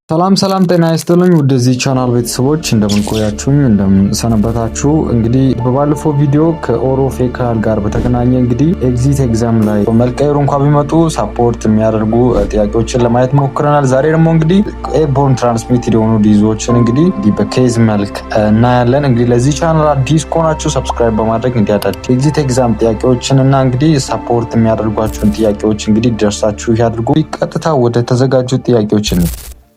ሰላም ጤና ይስጥልኝ ወደዚህ ቻናል ቤተሰቦች እንደምን ቆያችሁኝ እንደምን ሰነበታችሁ። እንግዲህ በባለፈው ቪዲዮ ከኦሮፌካል ጋር በተገናኘ እንግዲህ ኤግዚት ኤግዛም ላይ መልቀየሩ እንኳን ቢመጡ ሰፖርት የሚያደርጉ ጥያቄዎችን ለማየት ሞክረናል። ዛሬ ደግሞ እንግዲህ ኤርቦርን ትራንስሚትድ የሆኑ ዲዞችን እንግዲህ በኬዝ መልክ እናያለን። እንግዲህ ለዚህ ቻናል አዲስ ከሆናችሁ ሰብስክራይብ በማድረግ እንዲያዳድ ኤግዚት ኤግዛም ጥያቄዎችን እና እንግዲህ ሰፖርት የሚያደርጓቸውን ጥያቄዎች እንግዲህ ደርሳችሁ ያድርጉ። ቀጥታ ወደ ተዘጋጁ ጥያቄዎች ነው።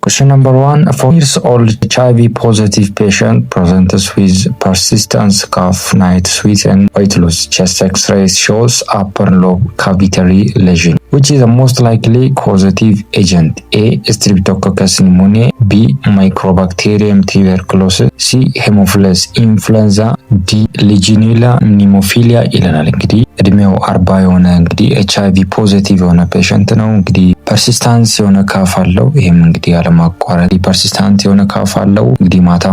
Question number 1. A 4-year-old HIV positive patient presents with persistent cough, night sweats, and weight loss. Chest X-ray shows upper lobe cavitary lesion. Which is the most likely causative agent? A. Streptococcus pneumoniae. B. Mycobacterium tuberculosis. C. Haemophilus influenza. D. Legionella pneumophila ይለናል። እንግዲህ እድሜው 40 የሆነ እንግዲህ HIV ፖዚቲቭ የሆነ ፔሸንት ነው። እንግዲህ ፐርሲስታንስ የሆነ ካፍ አለው። ይሄም እንግዲህ ያለማቋረጥ ፐርሲስታንት የሆነ ካፍ አለው። እንግዲህ ማታ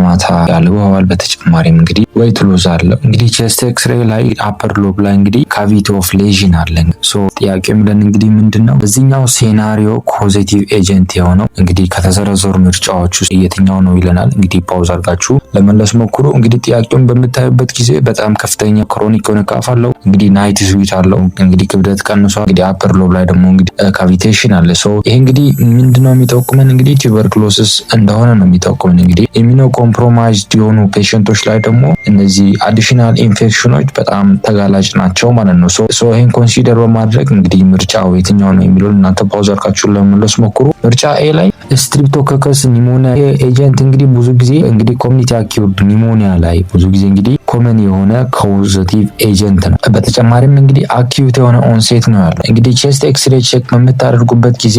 ያልበዋል። በተጨማሪም እንግዲህ ዌይት ሎዝ አለው። እንግዲህ ቼስት ኤክስሬይ ላይ አፐር ሎብ ላይ እንግዲህ ካቪቲ ኦፍ ሌዥን አለ። ሶ ጥያቄው ምንድን እንግዲህ ምንድነው በዚህኛው ሴናሪዮ ፖዚቲቭ ኤጀንት የሆነው እንግዲህ ከተዘረዘሩ ምርጫዎች ውስጥ የትኛው ነው ይለናል። እንግዲህ ፓውዝ አድርጋችሁ ለመለስ ሞክሩ። እንግዲህ ጥያቄውን በምታዩበት ጊዜ በጣም ከፍተኛ ክሮኒክ የሆነ ካፍ አለው። እንግዲህ ናይት ስዊት አለው። እንግዲህ ክብደት ቀንሷል። እንግዲህ አፐር ሎብ ላይ ደግሞ እንግዲህ ካቪቴሽን አለ። ሶ ይሄ እንግዲህ ምንድነው የሚጠቁመን እንግዲህ ቱበርኩሎሲስ እንደሆነ ነው የሚጠቁመን። እንግዲህ ኢሚኖ ኮምፕሮማይዝድ የሆኑ ፔሸንቶች ላይ ደግሞ እነዚህ አዲሽናል ኢንፌክሽኖች በጣም ተጋላጭ ናቸው ማለት ነው። ሶ ይሄን ኮንሲደር በማድረግ እንግዲህ ምርጫው የትኛው ነው የሚለው እናንተ ፓውዝ አድርጋችሁ ለመመለስ ሞክሩ። ምርጫ ኤ ላይ ስትሪፕቶኮከስ ኒሞኒያ ኤጀንት እንግዲህ ብዙ ጊዜ እንግዲህ ኮሚኒቲ አኪዩት ኒሞኒያ ላይ ብዙ ጊዜ እንግዲህ ኮመን የሆነ ኮዛቲቭ ኤጀንት ነው። በተጨማሪም እንግዲህ አኪዩት የሆነ ኦንሴት ነው ያለው። እንግዲህ ቼስት ኤክስሬይ ቼክ በምታደርጉበት ጊዜ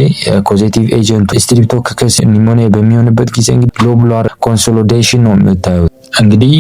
ኮዛቲቭ ኤጀንት ስትሪፕቶኮከስ ኒሞኒያ በሚሆንበት ጊዜ እንግዲህ ግሎቡላር ኮንሶሊዴሽን ነው የምታዩት። እንግዲህ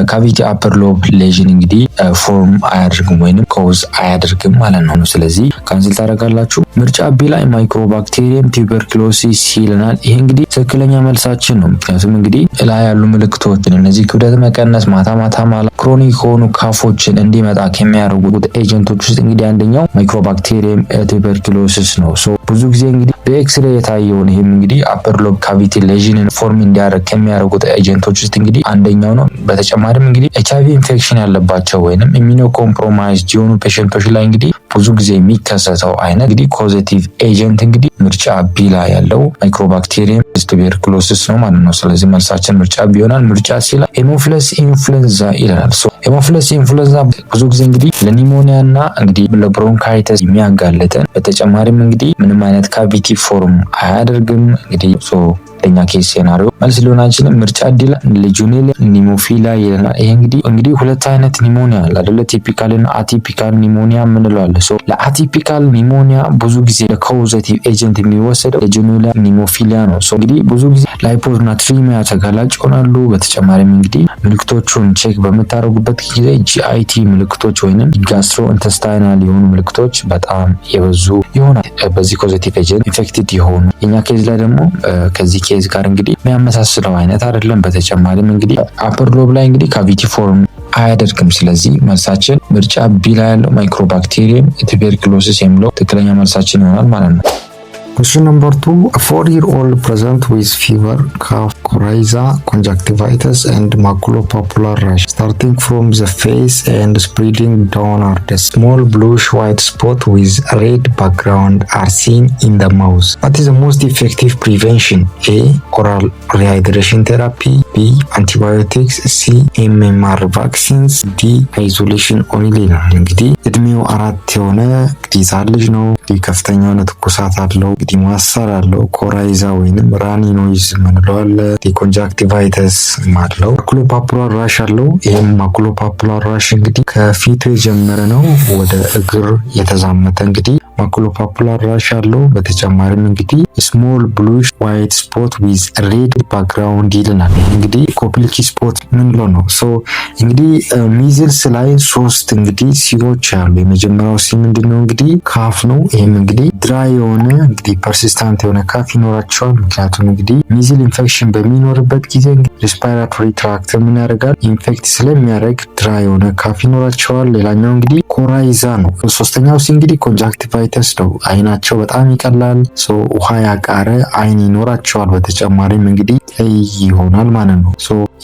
ካቪቲ አፐር ሎብ ሌዥን እንግዲህ ፎርም አያደርግም ወይንም ኮዝ አያደርግም ማለት ነው። ስለዚህ ካንስል ታደርጋላችሁ። ምርጫ ቢ ላይ ማይክሮባክቴሪየም ቱበርኩሎሲስ ይለናል። ይሄ እንግዲህ ትክክለኛ መልሳችን ነው። ምክንያቱም እንግዲህ ላይ ያሉ ምልክቶችን እነዚህ ክብደት መቀነስ፣ ማታ ማለት ክሮኒክ ሆኑ ካፎችን እንዲመጣ ከሚያደርጉት ኤጀንቶች ውስጥ እንግዲህ አንደኛው ማይክሮባክቴሪየም ቱበርኩሎሲስ ነው። ሶ ብዙ ጊዜ እንግዲህ በኤክስሬይ የታየውን ይሄም እንግዲህ አፐር ሎብ ካቪቲ ሌዥንን ፎርም እንዲያደርግ ከሚያደርጉት ኤጀንቶች ውስጥ እንግዲህ አንደኛው ነው። በተጨማሪም እንግዲህ HIV ኢንፌክሽን ያለባቸው ወይንም ኢሚኖ ኮምፕሮማይዝድ የሆኑ ፔሸንቶች ላይ እንግዲህ ብዙ ጊዜ የሚከሰተው አይነት እንግዲህ ፖዚቲቭ ኤጀንት እንግዲህ ምርጫ ቢ ላይ ያለው ማይክሮባክቴሪየም ቱበርኩሎሲስ ነው ማለት ነው። ስለዚህ መልሳችን ምርጫ ቢ ይሆናል። ምርጫ ሲ ላይ ሄሞፊለስ ኢንፍሉዌንዛ ይላል። ሄሞፊለስ ኢንፍሉዌንዛ ብዙ ጊዜ እንግዲህ ለኒሞኒያ እና እንግዲህ ለብሮንካይተስ የሚያጋልጠን በተጨማሪም እንግዲህ ምንም አይነት ካቪቲ ፎርም አያደርግም። እንግዲህ ለኛ ኬስ ሴናሪዮ መልስ ሊሆን አይችልም። ምርጫ ዲ ላይ ሌጂዮኔላ ኒሞፊላ ይላል። ይሄ እንግዲህ ሁለት አይነት ኒሞኒያ አለ አይደለ? ቲፒካል እና አቲፒካል ኒሞኒያ የምንለው አለ። ለአቲፒካል ኒሞኒያ ብዙ ጊዜ ለኮዛቲቭ ኤጀንት የሚወሰደው ሌጂዮኔላ ኒሞፊሊያ ነው። እንግዲህ ብዙ ጊዜ ላይፖናትሪሚያ ተጋላጭ ይሆናሉ። በተጨማሪም እንግዲህ ምልክቶቹን ቼክ በምታደርጉበት ጊዜ ጂአይቲ ምልክቶች ወይንም ጋስትሮ ኢንተስታይናል የሆኑ ምልክቶች በጣም የበዙ ይሆናል በዚህ ኮዛቲቭ ኤጀንት ኢንፌክትድ የሆኑ። የኛ ኬዝ ላይ ደግሞ ከዚህ ኬዝ ጋር እንግዲህ የሚያመሳስለው አይነት አይደለም። በተጨማሪም እንግዲህ አፐር ሎብ ላይ እንግዲህ ካቪቲ ፎርም አያደርግም። ስለዚህ መልሳችን ምርጫ ቢ ላይ ያለው ማይክሮባክቴሪየም ቱበርኩሎሲስ የሚለው ትክክለኛ መልሳችን ይሆናል ማለት ነው። Question number 2. A 4-year-old present with fever, cough, coryza, conjunctivitis, and maculopapular rash starting from the face and spreading downward. A small bluish-white spot with red background are seen in the mouth. What is the most effective prevention? A. Oral rehydration therapy. B. Antibiotics. C. MMR vaccines. D. Isolation only. እንግዲህ እድሜው 4 የሆነ ህፃን ልጅ ነው። ከፍተኛ የሆነ ትኩሳት አለው። እንግዲህ ማሳር አለው። ኮራይዛ ወይንም ራኒ ኖይዝ ምንለው አለ። ኮንጃክቲቫይተስ አለው። ማኩሎፓፑላር ራሽ አለው። ይሄም ማኩሎፓፑላር ራሽ እንግዲህ ከፊቱ የጀመረ ነው ወደ እግር የተዛመተ እንግዲህ ማኩሎፓፑላር ራሽ አለው። በተጨማሪም እንግዲህ ስሞል ብሉሽ ዋይት ስፖት ዊዝ ሬድ ባክግራውንድ ይልናል። እንግዲህ ኮፕሊኪ ስፖት ምንለው ነው። እንግዲህ ሚዝልስ ላይ 3 እንግዲህ ሲሮች አሉ። የመጀመሪያው ሲ ምንድነው እንግዲህ ካፍ ነው። ይሄም እንግዲህ ድራይ የሆነ እንግዲህ ፐርሲስታንት የሆነ ካፍ ይኖራቸዋል። ምክንያቱም እንግዲህ ሚዝል ኢንፌክሽን በሚኖርበት ጊዜ ሬስፓይራቶሪ ትራክት ምን ያደርጋል ኢንፌክት ስለሚያደርግ ድራይ የሆነ ካፍ ይኖራቸዋል። ሌላኛው እንግዲህ ኮራይዛ ነው። ሶስተኛው ሲ እንግዲህ ኮንጃክቲቫይቲስ ኮንጃክቲቫይተስ ነው። አይናቸው በጣም ይቀላል። ውሃ ያቃረ አይን ይኖራቸዋል። በተጨማሪም እንግዲህ ቀይ ይሆናል ማለት ነው።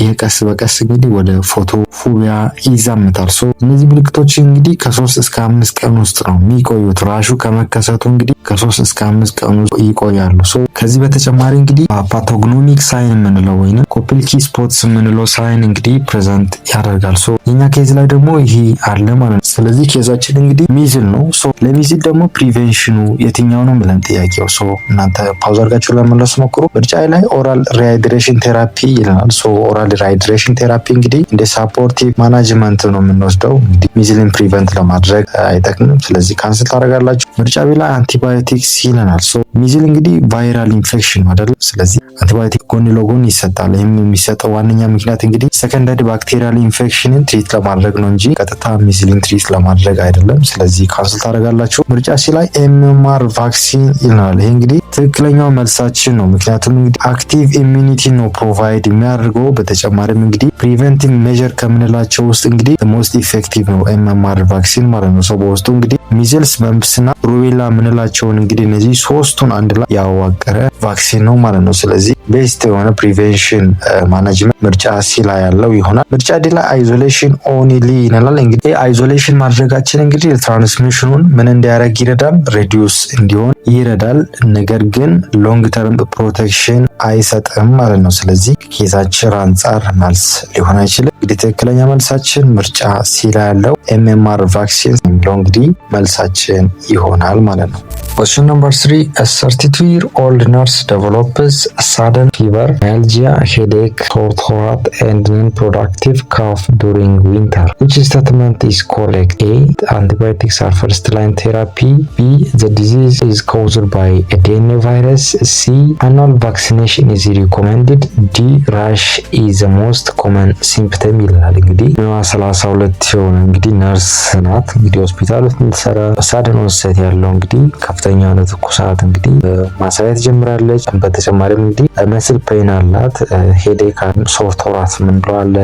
ይህ ቀስ በቀስ እንግዲህ ወደ ፎቶፎቢያ ይዛምታል። እነዚህ ምልክቶች እንግዲህ ከ3 እስከ 5 ቀን ውስጥ ነው የሚቆዩት። ራሹ ከመከሰቱ እንግዲህ ከ3 እስከ 5 ቀን ውስጥ ይቆያሉ። ከዚህ በተጨማሪ እንግዲህ ፓቶግኖሚክ ሳይን የምንለው ወይንም ኮፒልኪ ስፖትስ የምንለው ሳይን እንግዲህ ፕሬዘንት ያደርጋል። የኛ ኬዝ ላይ ደግሞ ይሄ አለ ማለት ነው። ስለዚህ ኬዛችን እንግዲህ ሚዝል ነው። ለሚዝል ደግሞ ፕሪቬንሽኑ የትኛው ነው ብለን ጥያቄው እናንተ ፓውዝ አድርጋችሁ ለመለስ ሞክሩ። ምርጫ ላይ ኦራል ሪሃይድሬሽን ቴራፒ ይለናል። ኦራል ሪሃይድሬሽን ቴራፒ እንግዲህ እንደ ሳፖርቲቭ ማናጅመንት ነው የምንወስደው። እንግዲህ ሚዝልን ፕሪቨንት ለማድረግ አይጠቅምም። ስለዚህ ካንስል ታደርጋላችሁ። ምርጫ ላይ አንቲባዮቲክስ ይለናል። ሚዝል እንግዲህ ቫይራል ኢንፌክሽን አይደል? ስለዚህ አንቲባዮቲክ ጎን ለጎን ይሰጣል። ይህም የሚሰጠው ዋነኛ ምክንያት እንግዲህ ሰከንደሪ ባክቴሪያል ኢንፌክሽንን ትሪት ለማድረግ ነው እንጂ ቀጥታ ሚዝልን ትሪት ለማድረግ አይደለም። ስለዚህ ካንስል ታደርጋላችሁ። ምርጫ ላይ ኤምኤምአር ቫክሲን ይለናል። ይሄ እንግዲህ ትክክለኛው መልሳችን ነው። ምክንያቱም እንግዲህ አክቲቭ ኢሚኒቲ ነው ፕሮቫይድ የሚያደርገው። በተጨማሪም እንግዲህ ፕሪቨንቲቭ ሜዥር ከምንላቸው ውስጥ እንግዲህ ሞስት ኢፌክቲቭ ነው ኤምኤምአር ቫክሲን ማለት ነው። በውስጡ እንግዲህ ሚዝልስ፣ መምፕስና ሩቤላ የምንላቸውን እንግዲህ እነዚህ ሶስቱን አንድ ላይ ያዋቀረ ቫክሲን ነው ማለት ነው። ስለዚህ ቤስት የሆነ ፕሪቬንሽን ማኔጅመንት ምርጫ ሲ ላይ ያለው ይሆናል። ምርጫ ዲ ላይ አይዞሌሽን ኦንሊ ይላል። እንግዲህ አይዞሌሽን ማድረጋችን እንግዲህ ትራንስሚሽኑን ምን እንዲያደርግ ይረዳል? ሬዲዩስ እንዲሆን ይረዳል። ነገር ግን ሎንግ ተርም ፕሮቴክሽን አይሰጥም ማለት ነው። ስለዚህ ኬዛችን አንጻር መልስ ሊሆን አይችልም። እንግዲህ ትክክለኛ መልሳችን ምርጫ ሲ ላይ ያለው ኤምኤምአር ቫክሲን የሚለው እንግዲህ መልሳችን ይሆናል ማለት ነው። Question number 3. A 32-year-old nurse develops a sudden fever, myalgia, headache, sore throat, and non-productive cough during winter. Which statement is correct? A. Antibiotics are first-line therapy. B. The disease is caused by adenovirus. C. Annual vaccination is recommended. D. Rash is the most common symptom ይላል። እንግዲህ 32 የሆነ እንግዲህ ነርስ ናት። እንግዲህ ሆስፒታል ውስጥ የምትሰራ ሳደን ወሰት ያለው እንግዲህ ከፍተኛ የሆነ ትኩሳት እንግዲህ ማሳየት ጀምራለች። በተጨማሪም እንግዲህ መስል ፔን አላት፣ ሄዴክ፣ ሶር ቶራት ምንለው አለ፣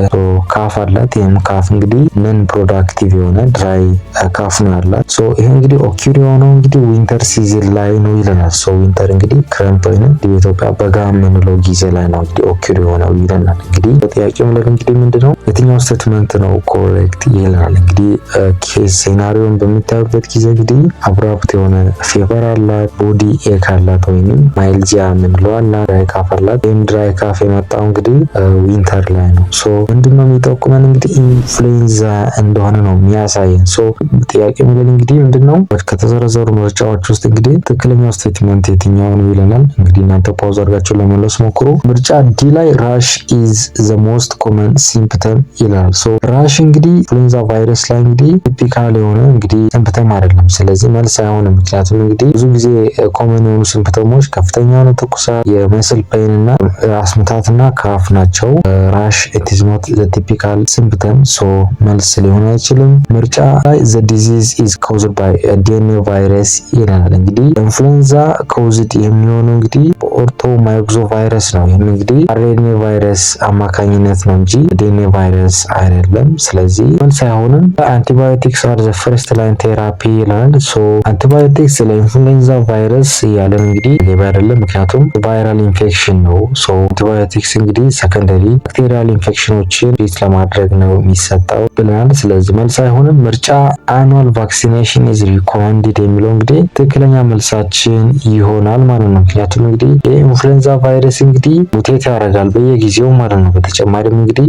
ካፍ አላት። ይህም ካፍ እንግዲህ ነን ፕሮዳክቲቭ የሆነ ድራይ ካፍ ነው ያላት። ይሄ እንግዲህ ኦኪር የሆነው እንግዲህ ዊንተር ሲዝን ላይ ነው ይለናል። ዊንተር እንግዲህ ክረምት ወይንም በኢትዮጵያ በጋ የምንለው ጊዜ ላይ ነው እንግዲህ ኦኪር የሆነው ይለናል። እንግዲህ ጥያቄው ላይ እንግዲህ ምንድነው የትኛው ስቴትመንት ነው ኮሬክት ይለናል። እንግዲህ ኬስ ሴናሪዮን በሚታዩበት ጊዜ እንግዲህ አብራፕት የሆነ ፌቨር አላት፣ ቦዲ ኤክ አላት ወይንም ማይልጂያ የምንለው አላት፣ ድራይ ካፍ አላት። ይህም ድራይ ካፍ የመጣው እንግዲህ ዊንተር ላይ ነው። ምንድነው የሚጠቁመን እንግዲህ ኢንፍሉዌንዛ እንደሆነ ነው የሚያሳየን። ጥያቄ የሚለን እንግዲህ ምንድነው ከተዘረዘሩ ምርጫዎች ውስጥ እንግዲህ ትክክለኛው ስቴትመንት የትኛው ነው ይለናል። እንግዲህ እናንተ ፓውዝ አድርጋችሁ ለመለስ ሞክሩ። ምርጫ ዲ ላይ ራሽ ኢዝ ዘ ሞስት ኮመን ሲምፕተም ይላል። ራሽ እንግዲህ ኢንፍሉዌንዛ ቫይረስ ላይ እንግዲህ ቲፒካል የሆነ እንግዲህ ሲምፕተም አይደለም። ስለዚህ መልስ አይሆንም። ምክንያቱም እንግዲህ ብዙ ጊዜ ኮመን የሆኑ ሲምፕተሞች ከፍተኛ የሆነ ትኩሳት፣ የመስል ፔን እና ራስ ምታትና ካፍ ናቸው። ራሽ ኢት ኢዝ ኖት ዘ ቲፒካል ሲምፕተም መልስ ሊሆን አይችልም። ምርጫ ላይ ዘ ዲዚዝ ኢዝ ካውዝድ ባይ ዲኤንኤ ቫይረስ ይላል። እንግዲህ ኢንፍሉዌንዛ ካውዝድ የሚሆነው እንግዲህ ኦርቶ ማይክሮ ቫይረስ ነው። ይህም እንግዲህ አርኤንኤ ቫይረስ አማካኝነት ነው እንጂ ዲኤንኤ ቫይረስ አይደለም። ስለዚህ መልስ አይሆንም። አንቲባዮቲክስ አር ዘ ፈርስት ላይን ቴራፒ ይላል። አንቲባዮቲክስ ለኢንፍሉዌንዛ ቫይረስ ያለን እንግዲህ ሌባ አይደለም፣ ምክንያቱም ቫይራል ኢንፌክሽን ነው። አንቲባዮቲክስ እንግዲህ ሰከንደሪ ባክቴሪያል ኢንፌክሽኖችን ትሪት ለማድረግ ነው የሚሰጠው ብለናል። ስለዚህ መልስ አይሆንም። ምርጫ አኑዋል ቫክሲኔሽን ኢዝ ሪኮመንድድ የሚለው እንግዲህ ትክክለኛ መልሳችን ይሆናል ማለት ነው። ምክንያቱም እንግዲህ የኢንፍሉዌንዛ ቫይረስ እንግዲህ ሙቴት ያደርጋል በየጊዜው ማለት ነው። በተጨማሪም እንግዲህ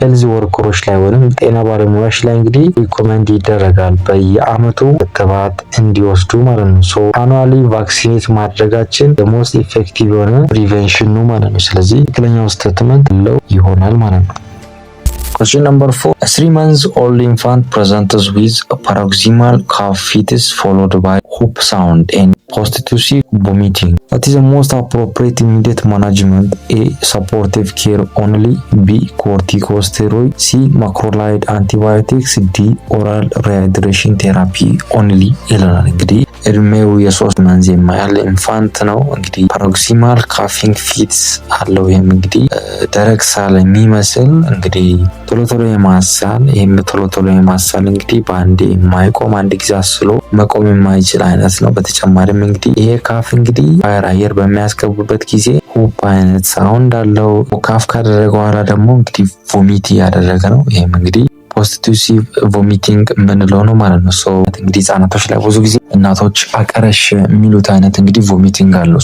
ሄልዝ ወርከሮች ላይ ወይም ጤና ባለሙያዎች ላይ እንግዲህ ሪኮመንድ ይደረጋል በየአመቱ ክትባት እንዲወስዱ ማለት ነው። አኑዋሊ ቫክሲኔት ማድረጋችን ሞስት ኢፌክቲቭ የሆነ ፕሪቬንሽን ነው ማለት ነው። ስለዚህ ትክክለኛው ስቴትመንት ለው ይሆናል ማለት ነው። Question number 4. A 3-month-old infant presents with a paroxysmal cough fits followed by whoop sound and post-tussive vomiting. What is the most appropriate immediate management? A. Supportive care only. B. Corticosteroid. C. Macrolide antibiotics. D. Oral rehydration therapy only ይላል። እንግዲህ እድሜው የ3 መንዝ የማያህል ኢንፋንት ነው። እንግዲህ ፓሮክሲማል ካፊንግ ፊትስ አለው። ይህም እንግዲህ ደረቅ ሳል የሚመስል እንግዲህ ቶሎ የማሳል ቶሎ የማሳል እንግዲህ በአንዴ የማይቆም አንድ ጊዜ አስሎ መቆም የማይችል አይነት ነው። በተጨማሪም እንግዲህ ይሄ ካፍ እንግዲህ አየር በሚያስገቡበት ጊዜ ሁፕ አይነት ሳውንድ አለው። ካፍ ካደረገ በኋላ ደግሞ እንግዲህ ቮሚት እያደረገ ነው። ይህም እንግዲህ ፖስቲቱሲቭ ቮሚቲንግ የምንለው ነው ማለት ነው። እንግዲህ ህጻናቶች ላይ ብዙ ጊዜ እናቶች አቀረሽ የሚሉት አይነት እንግዲህ ቮሚቲንግ አለው።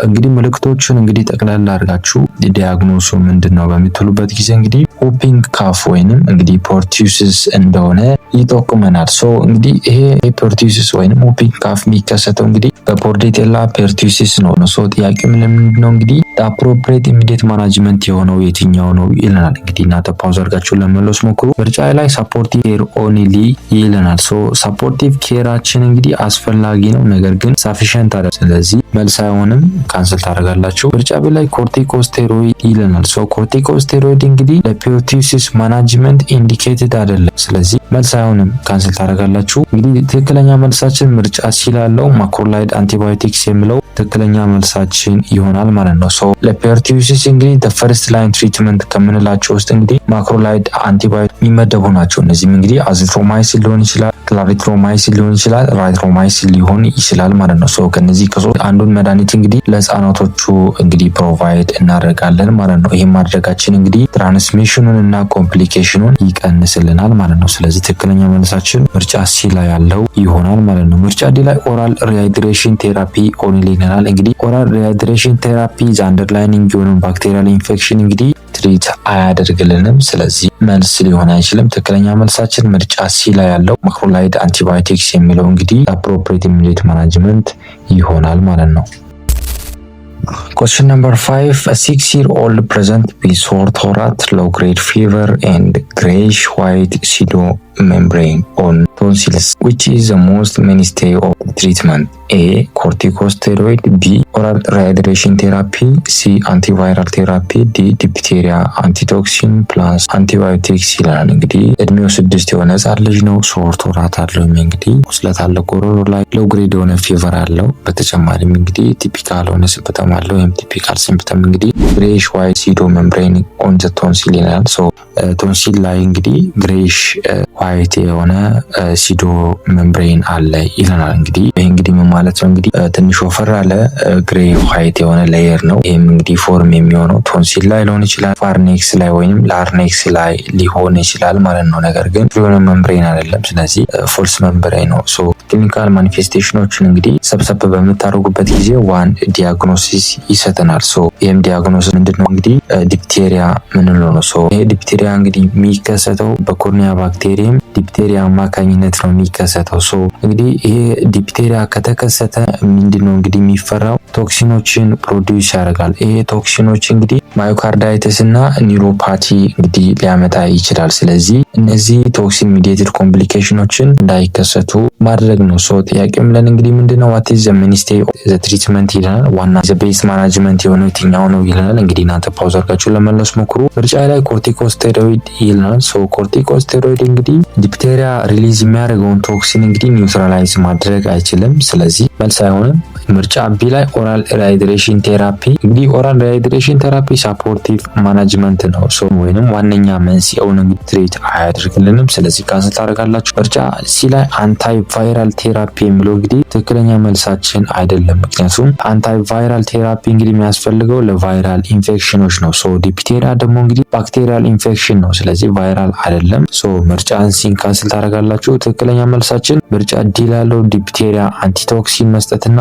እንግዲህ ምልክቶችን እንግዲህ ጠቅላላ አድርጋችሁ ዲያግኖሱ ምንድነው በሚትሉበት ጊዜ እንግዲህ ሆፒንግ ካፍ ወይንም እንግዲህ ፖርቲዩሲስ እንደሆነ ይጠቁመናል። እንግዲህ ይሄ ፖርቲዩሲስ ወይንም ሆፒንግ ካፍ የሚከሰተው እንግዲህ በፖርዴቴላ ፐርቲዩሲስ ነው። ጥያቄ ምንድነው እንግዲህ አፕሮፕሪየት ኢሚዲየት ማናጅመንት የሆነው የትኛው ነው ይለናል። እንግዲህ እናንተ ፓውዝ አድርጋችሁ ለመለስ ሞክሩ። ምርጫ ላይ ሰፖርቲቭ ኬር ኦንሊ ይለናል። ሰፖርቲቭ ኬራችን እንግዲህ አስፈላጊ ነው፣ ነገር ግን ሳፊሽንት አይደለም። ስለዚህ መልስ አይሆንም፣ ካንሰል ታደርጋላችሁ። ምርጫ ላይ ኮርቲኮስቴሮይድ ይለናል። ኮርቲኮስቴሮይድ እንግዲህ ለፖርቲዩሲስ ማናጅመንት ኢንዲኬትድ አይደለም። ስለዚህ መልስ አይሆንም፣ ካንሰል ታደርጋላችሁ። እንግዲህ ትክክለኛ መልሳችን ምርጫ ሲላለው ማክሮላይድ አንቲባዮቲክስ የሚለው ትክክለኛ መልሳችን ይሆናል ማለት ነው። ለፖርቲዩሲስ እንግዲህ ፈርስት ላይን ትሪትመንት ከምንላቸው ውስጥ እንግዲህ ማክሮላይድ አንቲባዮቲክ የሚመደቡ ናቸው። እነዚህም እንግዲህ አዚትሮማይሲን ሊሆን ይችላል፣ ክላሪትሮማይሲን ሊሆን ይችላል፣ ራይትሮማይሲን ሊሆን ይችላል ማለት ነው። ከነዚህ ከሶስት አንዱን መድኃኒት እንግዲህ ለህፃናቶቹ እንግዲህ ፕሮቫይድ እናደርጋለን ማለት ነው። ይህም ማድረጋችን እንግዲህ ትራንስሚሽኑን እና ኮምፕሊኬሽኑን ይቀንስልናል ማለት ነው። ስለዚህ ትክክለኛ መልሳችን ምርጫ ሲ ላይ ያለው ይሆናል ማለት ነው። ምርጫ ዲ ላይ ኦራል ሪሃይድሬሽን ቴራፒ ኦንሊ ይለናል። እንግዲህ ኦራል ሪሃይድሬሽን ቴራፒ አንደርላይኒንግ የሆነ ባክቴሪያል ኢንፌክሽን እንግዲህ ትሪት አያደርግልንም። ስለዚህ መልስ ሊሆን አይችልም። ትክክለኛ መልሳችን ምርጫ ሲ ላይ ያለው ማክሮላይድ አንቲባዮቲክስ የሚለው እንግዲህ አፕሮፕሪየት ኢሚዲየት ማናጅመንት ይሆናል ማለት ነው። Question number 5. A 6-year-old present with sore throat, low-grade fever, and grayish-white pseudomembrane on tonsils. Which is the most mainstay of treatment? A. Corticosteroid. B. Oral rehydration therapy. C. Antiviral therapy. D. Diphtheria antitoxin plus antibiotics ይላል። እንግዲህ እድሜው 6 የሆነ ህጻን ልጅ ነው። ሶር ቶራት አለው። እንግዲህ ቁስለት አለ ጉሮሮ ላይ። ሎው ግሬድ የሆነ ፊቨር አለው። በተጨማሪም እንግዲህ ቲፒካል የሆነ ሲምፕተም አለው። ወይም ቲፒካል ሲምፕተም እንግዲህ ግሬይሽ ዋይት ሲዶ ሜምብሬን ኦን ዘ ቶንሲል ይላል። ቶንሲል ላይ እንግዲህ ግሬይሽ ዋይት የሆነ ሲዶ ሜምብሬን አለ ይለናል። እንግዲህ ይሄ እንግዲህ ምን ማለት ነው? እንግዲህ ትንሽ ወፈር ያለ ግሬ ዋይት የሆነ ሌየር ነው። ይሄም እንግዲህ ፎርም የሚሆነው ቶንሲል ላይ ሊሆን ይችላል፣ ፋርኔክስ ላይ ወይም ላርኔክስ ላይ ሊሆን ይችላል ማለት ነው። ነገር ግን የሆነ ሜምብሬን አይደለም። ስለዚህ ፎልስ ሜምብሬን ነው። ክሊኒካል ማኒፌስቴሽኖችን እንግዲህ ሰብሰብ በምታደርጉበት ጊዜ ዋን ዲያግኖሲስ ይሰጠናል። ይህም ዲያግኖሲስ ምንድነው? እንግዲህ ዲፕቴሪያ ምንለው ነው። ይሄ ዲፕቴሪያ እንግዲህ የሚከሰተው በኮርኒያ ባክቴሪየም ዲፕቴሪያ አማካኝነት ነው የሚከሰተው። እንግዲህ ይሄ ዲፕቴሪያ ከተከሰተ ምንድነው እንግዲህ የሚፈራው ቶክሲኖችን ፕሮዲውስ ያደርጋል። ይሄ ቶክሲኖች እንግዲህ ማዮካርዳይተስ እና ኒውሮፓቲ እንግዲህ ሊያመጣ ይችላል። ስለዚህ እነዚህ ቶክሲን ሚዲየትድ ኮምፕሊኬሽኖችን እንዳይከሰቱ ማድረግ ነው። ጥያቄ ምለን እንግዲህ ምንድነው ዋት ኢዝ ዘ ሚኒስቴሪ ኦፍ ዘ ትሪትመንት ይለናል። ዋና ዘ ቤስ ማናጅመንት የሆነው የትኛው ነው ይለናል። እንግዲህ እናንተ ፓውዝ አድርጋችሁ ለመለስ ሞክሩ። ምርጫ ላይ ኮርቲኮስቴሮይድ ይለናል። ኮርቲኮስቴሮይድ እንግዲህ ዲፕቴሪያ ሪሊዝ የሚያደርገውን ቶክሲን እንግዲህ ኒውትራላይዝ ማድረግ አይችልም። ስለዚህ መልስ አይሆንም። ምርጫ ቢ ላይ ኦራል ሪሃይድሬሽን ቴራፒ እንግዲህ ኦራል ሪሃይድሬሽን ቴራፒ ሳፖርቲቭ ማናጅመንት ነው። ወይንም ዋነኛ መንስኤውን እንግዲህ ትሪት አያደርግልንም። ስለዚህ ካንሰል ታደርጋላችሁ። ምርጫ ሲ ላይ አንታይ ቫይራል ቴራፒ የሚለው እንግዲህ ትክክለኛ መልሳችን አይደለም። ምክንያቱም አንታይ ቫይራል ቴራፒ እንግዲህ የሚያስፈልገው ለቫይራል ኢንፌክሽኖች ነው። ዲፕቴሪያ ደግሞ እንግዲህ ባክቴሪያል ኢንፌክሽን ነው። ስለዚህ ቫይራል አይደለም። ምርጫ ሲን ካንሰል ታደርጋላችሁ። ትክክለኛ መልሳችን ምርጫ ዲ ላለው ዲፕቴሪያ አንቲቶክሲን መስጠትና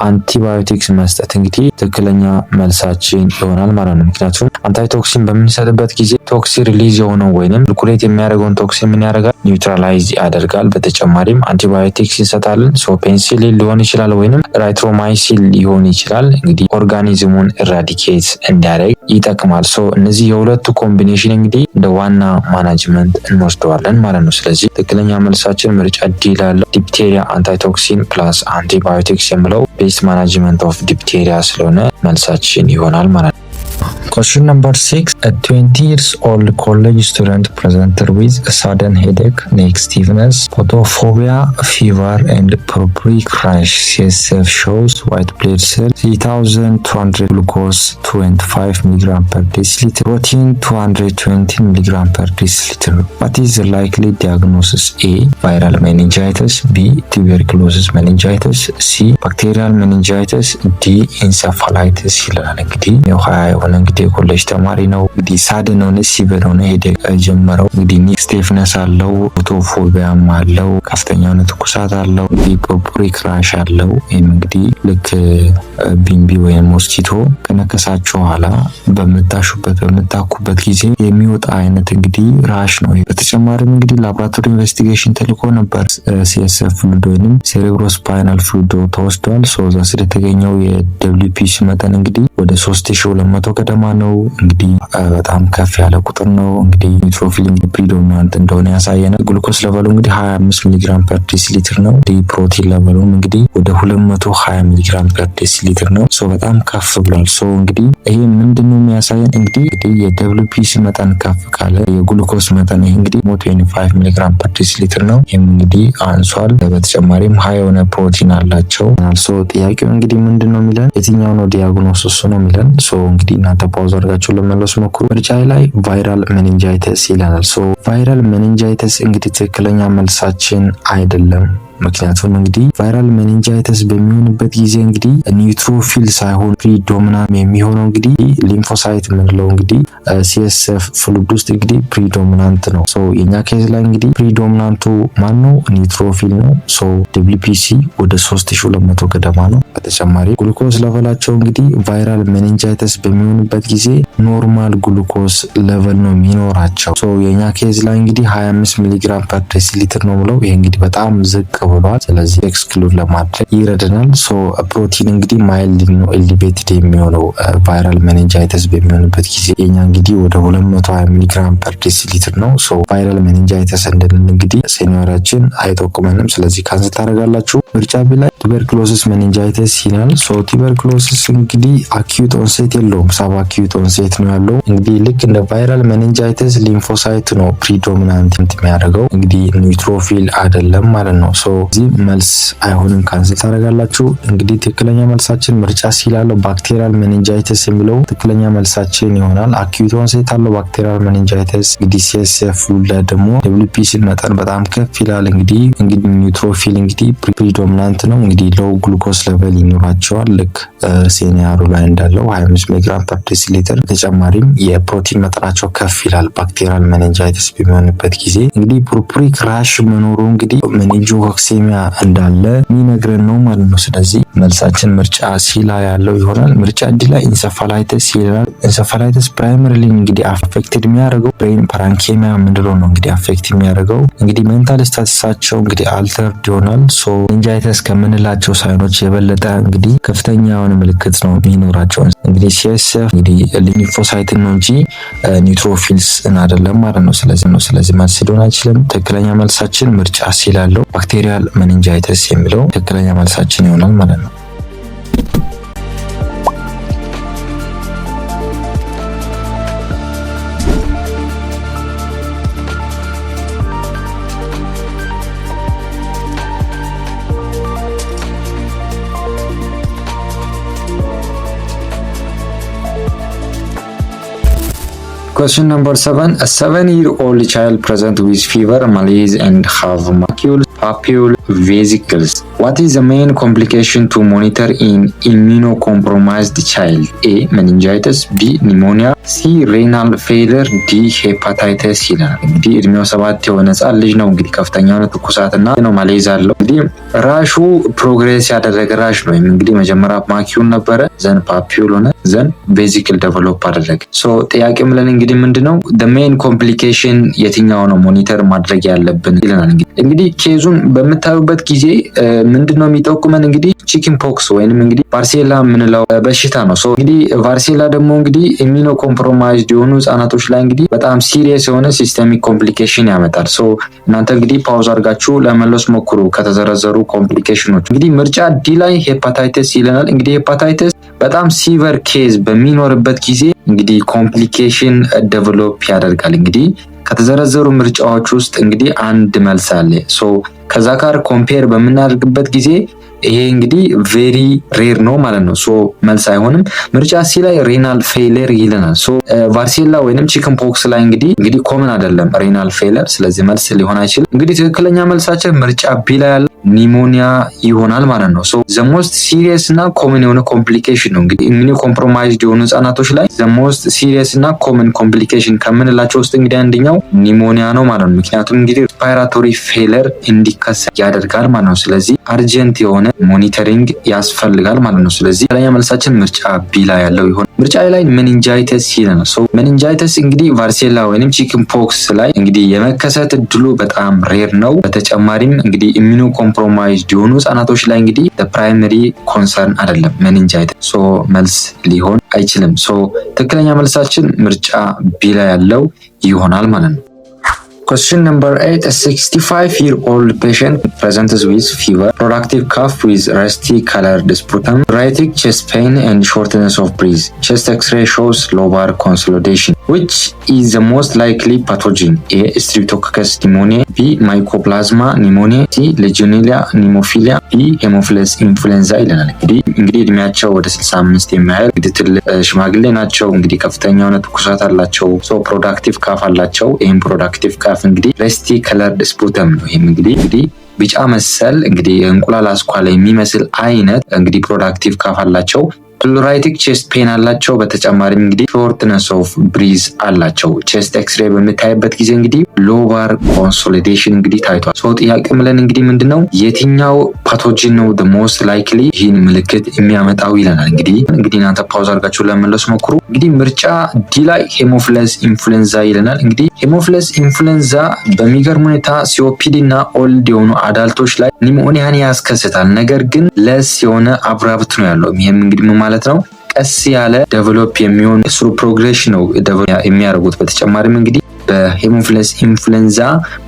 አንቲባዮቲክስ መስጠት እንግዲህ ትክክለኛ መልሳችን ይሆናል ማለት ነው። ምክንያቱም አንታይቶክሲን በምንሰጥበት ጊዜ ቶክሲን ሪሊዝ የሆነው ወይንም ሪኩሌት የሚያደርገውን ቶክሲን ምን ያደርጋል? ኒውትራላይዝ ያደርጋል። በተጨማሪም አንቲባዮቲክስ እንሰጣለን። ፔንሲሊን ሊሆን ይችላል ወይንም ራይትሮማይሲን ሊሆን ይችላል። እንግዲህ ኦርጋኒዝሙን ኢራዲኬት እንዲያደርግ ይጠቅማል። እነዚህ የሁለቱ ኮምቢኔሽን እንግዲህ እንደ ዋና ማናጅመንት እንወስደዋለን ማለት ነው። ስለዚህ ትክክለኛ መልሳችን ምርጫ ዲ ላለው ዲፕቴሪያ አንታይቶክሲን ፕላስ አንቲባዮቲክስ የሚለው ቤስት ማናጅመንት ኦፍ ዲፕቴሪያ ስለሆነ መልሳችን ይሆናል ማለት ነው። Question number 6. A 20 years old college student presented with a sudden headache, neck stiffness, photophobia, fever, and purple crash. CSF shows white blood cells, 3200 glucose 25 mg per deciliter, protein 220 mg per deciliter. What is the likely diagnosis? A. Viral meningitis. B. Tuberculosis meningitis. C. Bacterial meningitis. D. Encephalitis ይላል። እንግዲህ የሆነ እንግዲህ ኮሌጅ ተማሪ ነው። እንግዲህ ሳድን ሆነ ሲቨር ሆነ ሄዴክ ጀመረው። እንግዲህ ኒክ ስቲፍነስ አለው፣ ፎቶፎቢያም አለው፣ ከፍተኛ የሆነ ትኩሳት አለው፣ እንግዲህ ፖፑሪ ክራሽ አለው። ይህም እንግዲህ ልክ ቢምቢ ወይም ሞስኪቶ ከነከሳቸው በኋላ በምታኩበት ጊዜ የሚወጣ አይነት እንግዲህ ራሽ ነው። በተጨማሪም እንግዲህ ላቦራቶሪ ኢንቨስቲጌሽን ተልኮ ነበር። ሲኤስኤፍ ፍሉይድ ወይም ሴሬብሮስፓይናል ፍሉይድ ተወስዷል። እዛ ስለተገኘው የደብሊውፒሲ መጠን እንግዲህ ወደ 3200 ገደማ ነው። እንግዲህ በጣም ከፍ ያለ ቁጥር ነው። እንግዲህ ኒትሮፊል ፕሪዶሚናንት እንደሆነ ያሳየናል። ግሉኮስ ሌቨሉ እንግዲህ 25 ሚሊግራም ፐር ዴሲሊትር ነው። ፕሮቲን ሌቨሉም እንግዲህ ወደ 220 ሚሊግራም ፐር ዴሲሊትር ነው። በጣም ከፍ ብሏል። እንግዲህ ይሄ ምንድነው የሚያሳየን? እንግዲህ የደብሊውፒሲ መጠን ከፍ ካለ የግሉኮስ መጠን ይሄ እንግዲህ 125 ሚሊግራም ፐር ዴሲሊትር ነው። ይሄም እንግዲህ አንሷል። በተጨማሪም ሃይ የሆነ ፕሮቲን አላቸው። ጥያቄው እንግዲህ ምንድነው የሚለን የትኛው ነው ዲያግኖሲሱ ነው የሚለን። እንግዲህ እናንተ ፓውዝ አድርጋችሁ ለመለስ ሞክሩ። ምርጫ ላይ ቫይራል ሜኒንጃይተስ ይለናል። ቫይራል ሜኒንጃይተስ እንግዲህ ትክክለኛ መልሳችን አይደለም። ምክንያቱም እንግዲህ ቫይራል ሜኒንጃይተስ በሚሆንበት ጊዜ እንግዲህ ኒውትሮፊል ሳይሆን ፕሪዶሚናንት የሚሆነው እንግዲህ ሊምፎሳይት የምንለው እንግዲህ ሲኤስኤፍ ፍሉይድ ውስጥ እንግዲህ ፕሪዶሚናንት ነው። የኛ ኬዝ ላይ እንግዲህ ፕሪዶሚናንቱ ማን ነው? ኒውትሮፊል ነው። ደብሊውፒሲ ወደ 3200 ገደማ ነው። በተጨማሪ ግሉኮስ ሌቨላቸው እንግዲህ ቫይራል ሜኒንጃይተስ በሚሆንበት ጊዜ ኖርማል ግሉኮስ ሌቨል ነው የሚኖራቸው። የኛ ኬዝ ላይ እንግዲህ 25 ሚሊግራም ፐር ዴሲሊትር ነው ብለው ይሄ እንግዲህ በጣም ዝቅ ብሏል። ስለዚህ ኤክስክሉድ ለማድረግ ይረዳናል። ፕሮቲን እንግዲህ ማይልድ ነው ኤሊቬትድ የሚሆነው ቫይራል ሜኒንጃይተስ በሚሆንበት ጊዜ የኛ እንግዲህ ወደ 220 ሚሊግራም ፐር ዴሲሊትር ነው። ቫይራል ሜኒንጃይተስ እንደምን እንግዲህ ሴኒዮራችን አይጠቁመንም። ስለዚህ ካንሰል ታደርጋላችሁ። ምርጫ ቢ ላይ ቱበርኩሎሲስ ሜኒንጃይተስ ይላል። ቱበርኩሎሲስ እንግዲህ አኪዩት ኦንሴት የለውም፣ ሳብ አኪዩት ኦንሴት ነው ያለው። እንግዲህ ልክ እንደ ቫይራል ሜኒንጃይተስ ሊምፎሳይት ነው ፕሪዶሚናንት የሚያደርገው እንግዲህ ኒውትሮፊል አይደለም ማለት ነው። እዚህ መልስ አይሆንም፣ ካንሰል ታደርጋላችሁ። እንግዲህ ትክክለኛ መልሳችን ምርጫ ሲላለው ባክቴሪያል ሜኒንጃይተስ የሚለው ትክክለኛ መልሳችን ይሆናል። አኪዩት ኦንሴት አለው ባክቴሪያል ሜኒንጃይተስ። እንግዲህ ሲኤስኤፍ ፍሉይድ ላይ ደግሞ ደብሊውፒሲ መጠን በጣም ከፍ ይላል። እንግዲህ ኒውትሮፊል እንግዲህ ፕሪዶሚናንት ነው። እንግዲህ ሎው ግሉኮስ ሌቨል ይኖራቸዋል ልክ ሴኒያሩ ላይ እንዳለው 25 ሚሊግራም ፐር ዴሲሊትር። ተጨማሪም የፕሮቲን መጠናቸው ከፍ ይላል ባክቴሪያል ሜኒንጃይተስ በሚሆንበት ጊዜ። እንግዲህ ፑርፑሪ ክራሽ መኖሩ እንግዲህ ሜኒንጆኮክሴሚያ እንዳለ የሚነግረን ነው ማለት ነው። ስለዚህ መልሳችን ምርጫ ሲ ላይ ያለው ይሆናል። ምርጫ ዲ ላይ ኢንሴፋላይተስ ይላል። ኢንሴፋላይተስ ፕራይመሪሊ እንግዲህ አፌክትድ የሚያደርገው ብሬን ፓራንኬሚያ ምንድነው ነው እንግዲህ አፌክት የሚያደርገው እንግዲህ ሜንታል ስታተሳቸው እንግዲህ አልተርድ ይሆናል። ሜኒንጃይተስ ከምንላቸው ሳይኖች የበለጠ እንግዲህ ከፍተኛ የሆነ ምልክት ነው የሚኖራቸው። እንግዲህ ሲኤስኤፍ እንግዲህ ሊምፎሳይትን ነው እንጂ ኒውትሮፊልስ አይደለም ማለት ነው። ስለዚህ መልስ ሊሆን አይችልም። ትክክለኛ መልሳችን ምርጫ ሲ ላለው ባክቴሪያል ሜኒንጃይተስ የሚለው ትክክለኛ መልሳችን ይሆናል ማለት ነው። Question number 7. A 7-year-old child present with fever, malaise and have macular papule vesicles. What is the main complication to monitor in immunocompromised child? A. Meningitis. B. Pneumonia. C. Renal failure. D. Hepatitis ይላል። እንግዲህ እድሜው 7 የሆነ ህጻን ልጅ ነው። እንግዲህ ከፍተኛ የሆነ ትኩሳትና ነው ማሌዝ አለው። እንግዲህ ራሹ ፕሮግሬስ ያደረገ ራሽ ነው። እንግዲህ መጀመሪያ ማኪዩል ነበረ፣ ዘን ፓፒዩል ሆነ፣ ዘን ቬዚክል ዴቨሎፕ አደረገ። ጥያቄ ምለን እንግዲህ ምንድነው the main complication የትኛው ነው ሞኒተር ማድረግ ያለብን ይለናል። እንግዲህ ኬዙን በምታዩበት ጊዜ ምንድነው የሚጠቁመን እንግዲህ ቺክን ፖክስ ወይንም እንግዲህ ቫርሴላ የምንለው በሽታ ነው። እንግዲህ ቫርሴላ ደግሞ እንግዲህ ኢሚኖ ኮምፕሮማይዝድ የሆኑ ህጻናቶች ላይ እንግዲህ በጣም ሲሪየስ የሆነ ሲስተሚክ ኮምፕሊኬሽን ያመጣል። እናንተ እንግዲህ ፓውዝ አድርጋችሁ ለመለስ ሞክሩ ከተዘረዘሩ ኮምፕሊኬሽኖች። እንግዲህ ምርጫ ዲ ላይ ሄፓታይተስ ይለናል። እንግዲህ ሄፓታይተስ በጣም ሲቨር ኬዝ በሚኖርበት ጊዜ እንግዲህ ኮምፕሊኬሽን ዴቨሎፕ ያደርጋል። እንግዲህ ከተዘረዘሩ ምርጫዎች ውስጥ እንግዲህ አንድ መልስ አለ። ሶ ከዛ ጋር ኮምፔር በምናደርግበት ጊዜ ይሄ እንግዲህ ቬሪ ሬር ነው ማለት ነው። ሶ መልስ አይሆንም። ምርጫ ሲ ላይ ሬናል ፌለር ይለናል። ሶ ቫርሴላ ወይንም ቺክን ፖክስ ላይ እንግዲህ ኮመን አይደለም ሬናል ፌለር፣ ስለዚህ መልስ ሊሆን አይችልም። እንግዲህ ትክክለኛ መልሳችን ምርጫ ቢ ላይ ያለ ኒሞኒያ ይሆናል ማለት ነው። ሶ ዘ ሞስት ሲሪየስ እና ኮመን የሆነ ኮምፕሊኬሽን ነው እንግዲህ ኢሚኒ ኮምፕሮማይዝድ የሆኑ ህጻናቶች ላይ ዘ ሞስት ሲሪየስ እና ኮመን ኮምፕሊኬሽን ከምንላቸው ውስጥ እንግዲህ አንደኛው ኒሞኒያ ነው ማለት ነው። ምክንያቱም እንግዲህ ሬስፓይራቶሪ ፌለር እንዲከሰት ያደርጋል ማለት ነው። ስለዚህ አርጀንት የሆነ ሞኒተሪንግ ያስፈልጋል ማለት ነው። ስለዚህ ትክክለኛ መልሳችን ምርጫ ቢ ላይ ያለው ይሆናል። ምርጫ ላይ ሜኒንጃይተስ ይለናል። ሶ ሜኒንጃይተስ እንግዲህ ቫርሴላ ወይንም ቺክን ፖክስ ላይ እንግዲህ የመከሰት እድሉ በጣም ሬር ነው። በተጨማሪም እንግዲህ ኢሚኒ ኮምፕሮማይዝድ የሆኑ ህጻናቶች ላይ እንግዲህ ፕራይመሪ ኮንሰርን አይደለም ሜኒንጃይተስ። ሶ መልስ ሊሆን አይችልም። ሶ ትክክለኛ መልሳችን ምርጫ ቢ ላይ ያለው ይሆናል ማለት ነው። Question number 8. A 65-year-old patient presents with fever, productive cough with rusty colored sputum, rhitic chest pain and shortness of breath. Chest X-ray shows lobar consolidation. Which is the most likely pathogen? A. Streptococcus pneumoniae, B. Mycoplasma pneumoniae, C. Legionella pneumophila, B. Haemophilus influenza ይለናል። እንግዲህ እድሜያቸው ወደ 65 የሚያህል እንግዲህ ትልቅ ሽማግሌ ናቸው። እንግዲህ ከፍተኛ የሆነ ትኩሳት አላቸው። ሶ ፕሮዳክቲቭ ካፍ አላቸው። ይህም ፕሮዳክቲቭ ካፍ እንግዲህ ረስቲ ከለርድ ስፑተም ነው። ይህም እንግዲህ ቢጫ መሰል እንግዲህ እንቁላል አስኳላ የሚመስል አይነት እንግዲህ ፕሮዳክቲቭ ካፍ አላቸው። ራይቲክ ቼስት ፔን አላቸው። በተጨማሪም እንግዲህ ሾርትነስ ኦፍ ብሪዝ አላቸው። ቼስት ኤክስሬይ በምታይበት ጊዜ እንግዲህ ሎባር ኮንሶሊዴሽን እንግዲህ ታይቷል። ሶ ጥያቄ ምለን እንግዲህ ምንድነው የትኛው ፓቶጂን ነው the most likely ይህን ምልክት የሚያመጣው ይለናል። እንግዲህ እናንተ ፓውዝ አድርጋችሁ ለመመለስ ሞክሩ። እንግዲህ ምርጫ ዲ ላይ ሄሞፍለስ ኢንፍሉዌንዛ ይለናል። እንግዲህ ሄሞፍለስ ኢንፍሉዌንዛ በሚገርም ሁኔታ ሲኦፒዲ እና ኦልድ የሆኑ አዳልቶች ላይ ኒሞኒያን ያስከስታል። ነገር ግን ለስ የሆነ አብራብት ነው ያለው። ይሄም እንግዲህ ማለት ነው ቀስ ያለ ዴቨሎፕ የሚሆን ስሩ ፕሮግሬሽን ነው የሚያደርጉት። በተጨማሪም እንግዲህ በሄሞፍለስ ኢንፍሉዌንዛ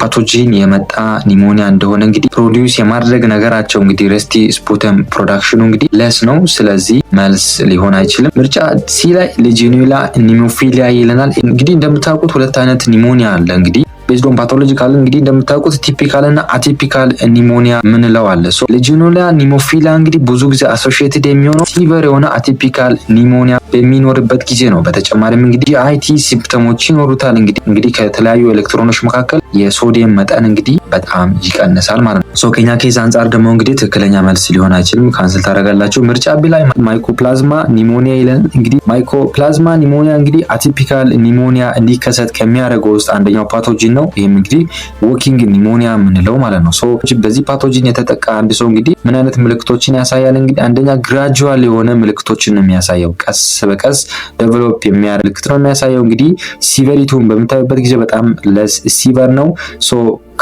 ፓቶጂን የመጣ ኒሞኒያ እንደሆነ እንግዲህ ፕሮዲዩስ የማድረግ ነገራቸው እንግዲህ ረስቲ ስፑተም ፕሮዳክሽኑ እንግዲህ ለስ ነው። ስለዚህ መልስ ሊሆን አይችልም። ምርጫ ሲ ላይ ሌጂዮኔላ ኒሞፊሊያ ይለናል። እንግዲህ እንደምታውቁት ሁለት አይነት ኒሞኒያ አለ። እንግዲህ ቤዝድ ኦን ፓቶሎጂካል እንግዲህ እንደምታውቁት ቲፒካል እና አቲፒካል ኒሞኒያ ምንለው አለ። ሶ ሌጂዮኔላ ኒሞፊሊያ እንግዲህ ብዙ ጊዜ አሶሺየትድ የሚሆነው ሲቨር የሆነ አቲፒካል ኒሞኒያ በሚኖርበት ጊዜ ነው። በተጨማሪም እንግዲህ አይቲ ሲምፕተሞች ይኖሩታል። እንግዲህ ከተለያዩ ኤሌክትሮኖች መካከል የሶዲየም መጠን እንግዲህ በጣም ይቀንሳል ማለት ነው። ሶ ከኛ ኬዝ አንጻር ደግሞ እንግዲህ ትክክለኛ መልስ ሊሆን አይችልም። ካንስል ታደርጋላችሁ። ምርጫ ቢ ላይ ማይኮፕላዝማ ኒሞኒያ ይለን። እንግዲህ ማይኮፕላዝማ ኒሞኒያ እንግዲህ አቲፒካል ኒሞኒያ እንዲከሰት ከሚያደርገው ውስጥ አንደኛው ፓቶጂን ነው። ይሄም እንግዲህ ዎኪንግ ኒሞኒያ የምንለው ማለት ነው። ሶ በዚህ ፓቶጂን የተጠቃ አንድ ሰው እንግዲህ ምን አይነት ምልክቶችን ያሳያል? እንግዲህ አንደኛ ግራጁዋል የሆነ ምልክቶችን ነው የሚያሳየው። ቀስ በቀስ ዴቨሎፕ የሚያደርግ ምልክት ነው የሚያሳየው። እንግዲህ ሲቨሪቲውን በምታዩበት ጊዜ በጣም ለስ ሲቨር ነው። ሶ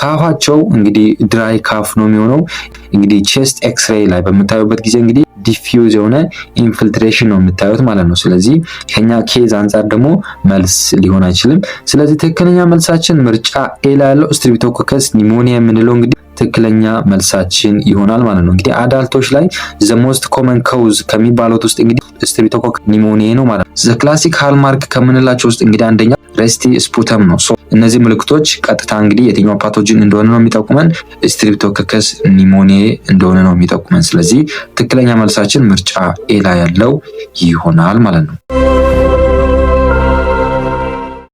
ካፋቸው እንግዲህ ድራይ ካፍ ነው የሚሆነው። እንግዲህ ቼስት ኤክስሬይ ላይ በምታዩበት ጊዜ እንግዲህ ዲፊውዝ የሆነ ኢንፊልትሬሽን ነው የምታዩት ማለት ነው። ስለዚህ ከኛ ኬዝ አንጻር ደግሞ መልስ ሊሆን አይችልም። ስለዚህ ትክክለኛ መልሳችን ምርጫ ኤ ላይ ያለው ስትሪፕቶኮከስ ኒሞኒያ የምንለው እንግዲህ ትክክለኛ መልሳችን ይሆናል ማለት ነው። እንግዲህ አዳልቶች ላይ ዘ ሞስት ኮመን ኮዝ ከሚባሉት ውስጥ እንግዲህ ስትሪፕቶኮከስ ኒሞኒያ ነው ማለት ነው። ዘ ክላሲክ ሃልማርክ ከምንላቸው ውስጥ እንግዲህ አንደኛ ረስቲ ስፑተም ነው። ሶ እነዚህ ምልክቶች ቀጥታ እንግዲህ የትኛው ፓቶጂን እንደሆነ ነው የሚጠቁመን፣ ስትሪፕቶኮከስ ኒሞኒያ እንደሆነ ነው የሚጠቁመን። ስለዚህ ትክክለኛ መልሳችን ምርጫ ኤ ላይ ያለው ይሆናል ማለት ነው።